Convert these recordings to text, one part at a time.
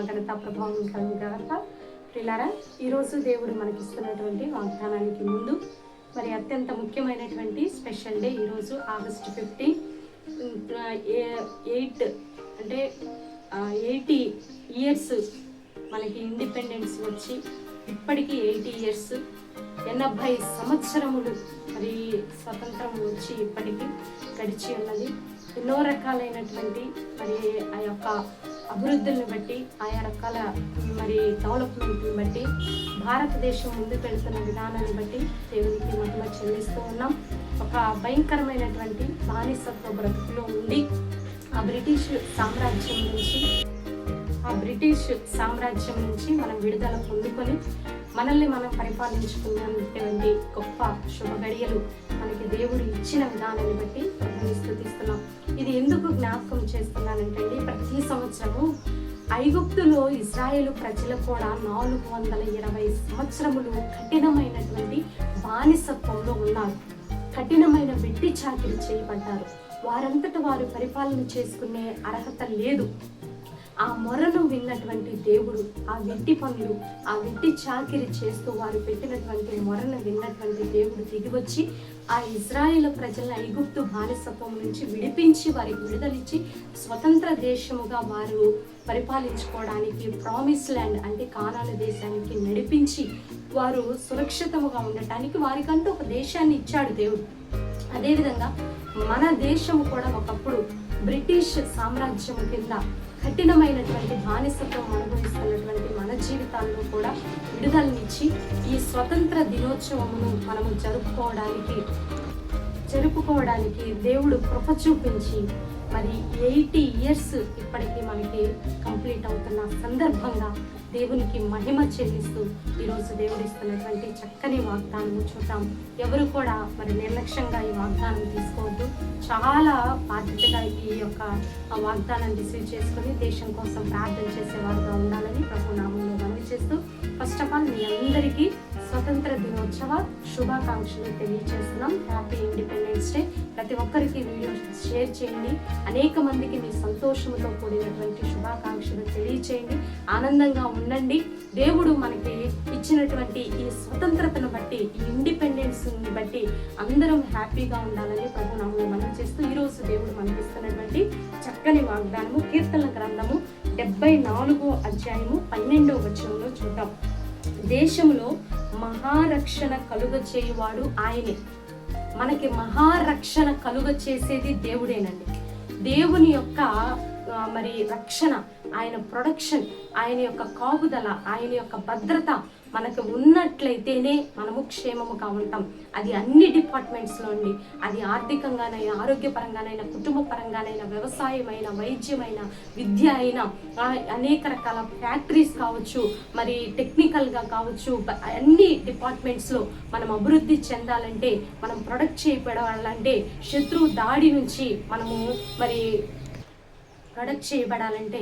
ఘనత ప్రభావం కలుగుగాక. ప్రియులారా, ఈరోజు దేవుడు మనకిస్తున్నటువంటి వాగ్దానానికి ముందు మరి అత్యంత ముఖ్యమైనటువంటి స్పెషల్ డే ఈరోజు ఆగస్టు 15. 80 ఇయర్స్ మనకి ఇండిపెండెన్స్ వచ్చి ఇప్పటికీ 80 ఇయర్స్ 80 సంవత్సరములు మరి స్వతంత్రం వచ్చి ఇప్పటికీ గడిచి ఉన్నది. ఎన్నో రకాలైనటువంటి మరి ఆ యొక్క అభివృద్ధులను బట్టి, ఆయా రకాల మరి డెవలప్మెంట్ని బట్టి, భారతదేశం ముందుకు వెళ్తున్న విధానాన్ని బట్టి దేవునికి మహిమ చెల్లిస్తూ ఉన్నాం. ఒక భయంకరమైనటువంటి బానిసత్వ బ్రతుకులో ఉండి ఆ బ్రిటిష్ సామ్రాజ్యం నుంచి మనం విడుదల పొందుకొని మనల్ని మనం పరిపాలించుకున్నటువంటి గొప్ప శుభ గడియలు మనకి దేవుడు ఇచ్చిన విధానాన్ని బట్టి ప్రభుని స్తుతిస్తున్నాం. ఇది ఎందుకు జ్ఞాపకం చేస్తున్నానంటే, ప్రతి సంవత్సరము ఐగుప్తులో ఇజ్రాయేలు ప్రజలు కూడా 420 సంవత్సరములు కఠినమైనటువంటి బానిసత్వంలో ఉన్నారు. కఠినమైన వెట్టి చాకిరి చేయబడ్డారు. వారంతట వారు పరిపాలన చేసుకునే అర్హత లేదు. ఆ మొరను విన్నటువంటి దేవుడు, ఆ వెట్టి పనులు, ఆ వెట్టి చాకిరి చేస్తూ వారు పెట్టినటువంటి మొరను విన్నటువంటి దేవుడు దిగివచ్చి ఆ ఇజ్రాయేలు ప్రజలను ఐగుప్తు బానిసత్వం నుంచి విడిపించి వారికి విడుదలిచ్చి స్వతంత్ర దేశముగా వారు పరిపాలించుకోవడానికి ప్రామిస్ ల్యాండ్ అంటే కానాను దేశానికి నడిపించి వారు సురక్షితముగా ఉండటానికి వారికంటూ ఒక దేశాన్ని ఇచ్చాడు దేవుడు. అదేవిధంగా మన దేశము కూడా ఒకప్పుడు బ్రిటిష్ సామ్రాజ్యం కింద కఠినమైనటువంటి బానిసత్వం అనుభవిస్తున్నటువంటి మన జీవితాల్లో కూడా విడుదలనిచ్చి ఈ స్వతంత్ర దినోత్సవమును మనము జరుపుకోవడానికి దేవుడు కృప చూపించి మరి 80 ఇయర్స్ ఇప్పటికీ మనకి కంప్లీట్ అవుతున్న సందర్భంగా దేవునికి మహిమ చెల్లిస్తూ ఈరోజు దేవుడు ఇస్తున్నటువంటి చక్కని వాగ్దానము చూద్దాం. ఎవరు కూడా మరి నిర్లక్ష్యంగా ఈ వాగ్దానం తీసుకోవద్దు. చాలా బాధ్యతగా ఈ యొక్క వాగ్దానాన్ని రిసీవ్ చేసుకుని దేశం కోసం ప్రార్థన చేసేవారుగా ఉండాలని ప్రభు నామంలో మనవి చేస్తూ, ఫస్ట్ ఆఫ్ ఆల్ మీ అందరికీ స్వతంత్ర దినోత్సవ శుభాకాంక్షలు తెలియజేస్తున్నాం. Happy independence day. ప్రతి ఒక్కరికి వీడియో షేర్ చేయండి. అనేక మందికి మీ సంతోషంతో కూడినటువంటి శుభాకాంక్షలు తెలియచేయండి. ఆనందంగా ఉండండి. దేవుడు మనకి ఇచ్చినటువంటి ఈ స్వతంత్రతను బట్టి, ఈ ఇండిపెండెన్స్ని బట్టి అందరం హ్యాపీగా ఉండాలని ప్రభు నామములో మనం చేస్తూ, ఈరోజు దేవుడు మనకి ఇస్తున్నటువంటి చక్కని వాగ్దానము కీర్తనల గ్రంథము 74వ అధ్యాయము 12వ వచనంలో చూద్దాం. దేశంలో మహారక్షణ కలుగ చేయువాడు ఆయనే. మనకి మహారక్షణ కలుగ చేసేది దేవుడేనండి. దేవుని యొక్క మరి రక్షణ, ఆయన ప్రొడక్షన్, ఆయన యొక్క కాపుదల, ఆయన యొక్క భద్రత మనకు ఉన్నట్లయితేనే మనము క్షేమముగా ఉంటాం. అది అన్ని డిపార్ట్మెంట్స్లో అండి. అది ఆర్థికంగానైనా, ఆరోగ్యపరంగానైనా, కుటుంబ పరంగానైనా, వ్యవసాయమైన, వైద్యమైన, విద్య అయినా, అనేక రకాల ఫ్యాక్టరీస్ కావచ్చు, మరి టెక్నికల్గా కావచ్చు, అన్ని డిపార్ట్మెంట్స్లో మనం అభివృద్ధి చెందాలంటే, మనం ప్రొడక్ట్ చేయబడాలంటే, శత్రువు దాడి నుంచి మనము మరి ప్రొడక్ట్ చేయబడాలంటే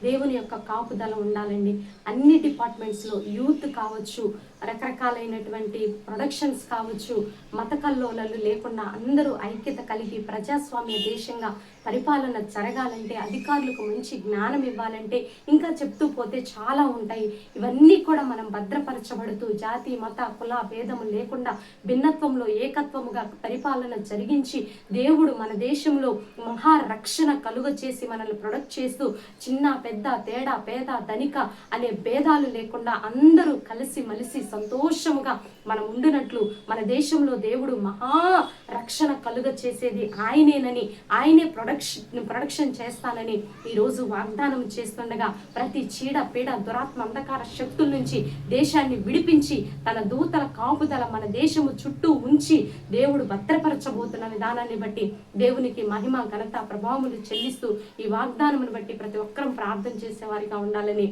దేవుని యొక్క కాపుదల ఉండాలండి. అన్ని డిపార్ట్మెంట్స్లో యూత్ కావచ్చు, రకరకాలైనటువంటి ప్రొడక్షన్స్ కావచ్చు, మత కల్లోలాలు లేకుండా అందరూ ఐక్యత కలిగి ప్రజాస్వామ్య దేశంగా పరిపాలన జరగాలంటే, అధికారులకు మంచి జ్ఞానం ఇవ్వాలంటే, ఇంకా చెప్తూ పోతే చాలా ఉంటాయి. ఇవన్నీ కూడా మనం భద్రపరచబడుతూ జాతి, మత, కుల భేదము లేకుండా భిన్నత్వంలో ఏకత్వముగా పరిపాలన జరిగించి దేవుడు మన దేశంలో మహారక్షణ కలుగ చేసి మనల్ని ప్రొడక్ట్ చేస్తూ చిన్న పెద్ద, తేడా, పేద, ధనిక అనే భేదాలు లేకుండా అందరూ కలిసి మలిసి సంతోషముగా మనం ఉండినట్లు మన దేశంలో దేవుడు మహా రక్షణ కలుగ చేసేది ఆయనేనని, ఆయనే ప్రొడక్షన్ చేస్తానని ఈరోజు వాగ్దానం చేస్తుండగా, ప్రతి చీడ, పీడ, దురాత్మ, అంధకార శక్తుల నుంచి దేశాన్ని విడిపించి తన దూతల కాపుదల మన దేశము చుట్టూ ఉంచి దేవుడు భద్రపరచబోతున్న విధానాన్ని బట్టి దేవునికి మహిమ, ఘనత, ప్రభావములు చెల్లిస్తూ ఈ వాగ్దానమును బట్టి ప్రతి ఒక్కరం ప్రార్థన చేసేవారిగా ఉండాలని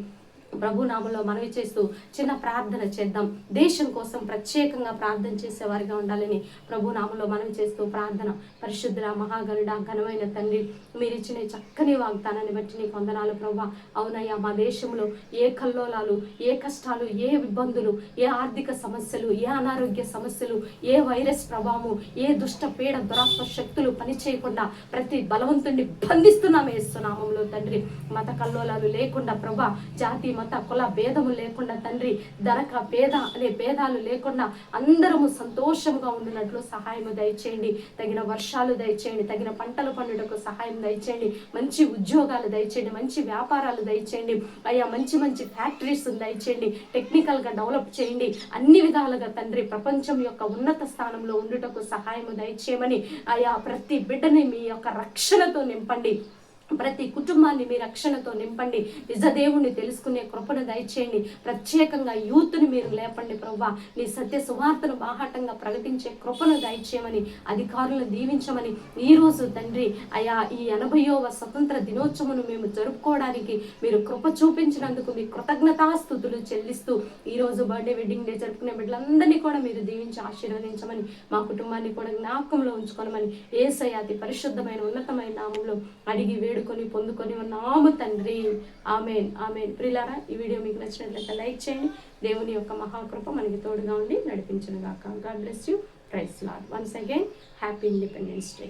ప్రభు నామంలో మనవి చేస్తూ చిన్న ప్రార్థన చేద్దాం. దేశం కోసం ప్రత్యేకంగా ప్రార్థన చేసేవారిగా ఉండాలని ప్రభు నామంలో మనవి చేస్తూ ప్రార్థన. పరిశుద్ధుల మహాగణుడ ఘనమైన తండ్రి, మీరు ఇచ్చిన చక్కని వాగ్దానాన్ని బట్టి నీకు వందనాలు ప్రభా. అవునయ్యా, మా దేశంలో ఏ కల్లోలాలు, ఏ కష్టాలు, ఏ ఇబ్బందులు, ఏ ఆర్థిక సమస్యలు, ఏ అనారోగ్య సమస్యలు, ఏ వైరస్ ప్రభావము, ఏ దుష్ట పీడ దురాత్మ శక్తులు పనిచేయకుండా ప్రతి బలవంతుడిని బంధిస్తున్నాం యేసునామంలో తండ్రి. మత కల్లోలాలు లేకుండా ప్రభా, జాతి మత కుల భేదము లేకుండా తండ్రి, ధనక పేద అనే భేదాలు లేకుండా అందరము సంతోషంగా ఉండినట్లు సహాయం దయచేయండి. తగిన వర్షాలు దయచేయండి, తగిన పంటలు పండుటకు సహాయం దయచేయండి, మంచి ఉద్యోగాలు దయచేయండి, మంచి వ్యాపారాలు దయచేయండి అయ్యా, మంచి మంచి ఫ్యాక్టరీస్ దయచేయండి, టెక్నికల్గా డెవలప్ చేయండి. అన్ని విధాలుగా తండ్రి ప్రపంచం యొక్క ఉన్నత స్థానంలో ఉండుటకు సహాయం దయచేయమని అయ్యా, ప్రతి బిడ్డని మీ యొక్క రక్షణతో నింపండి. ప్రతి కుటుంబాన్ని మీ రక్షణతో నింపండి. నిజదేవుణ్ణి తెలుసుకునే కృపను దయచేయండి. ప్రత్యేకంగా యూత్ని మీరు లేపండి ప్రభా. నీ సత్య సువార్తను బాహాటంగా ప్రకటించే కృపను దయచేయమని, అధికారులను దీవించమని, ఈరోజు తండ్రి అయా ఈ 80వ స్వతంత్ర దినోత్సవమును మేము జరుపుకోవడానికి మీరు కృప చూపించినందుకు మీ కృతజ్ఞతాస్తుతులు చెల్లిస్తూ ఈరోజు బర్త్డే వెడ్డింగ్ డే జరుపుకునే బిడ్డలందరినీ కూడా మీరు దీవించి ఆశీర్వదించమని, మా కుటుంబాన్ని కూడా జ్ఞాపకంలో ఉంచుకోనమని యేసయ్య అతి పరిశుద్ధమైన ఉన్నతమైన నామంలో అడిగి వేడుకొని పొందుకొని ఉన్నాము తండ్రి. Amen, amen. ప్రియులారా, ఈ వీడియో మీకు నచ్చినట్లయితే లైక్ చేయండి. దేవుని యొక్క మహాకృప మనకి తోడుగా ఉండి నడిపించును గాక. God bless you. Praise Lord. Once again happy independence day.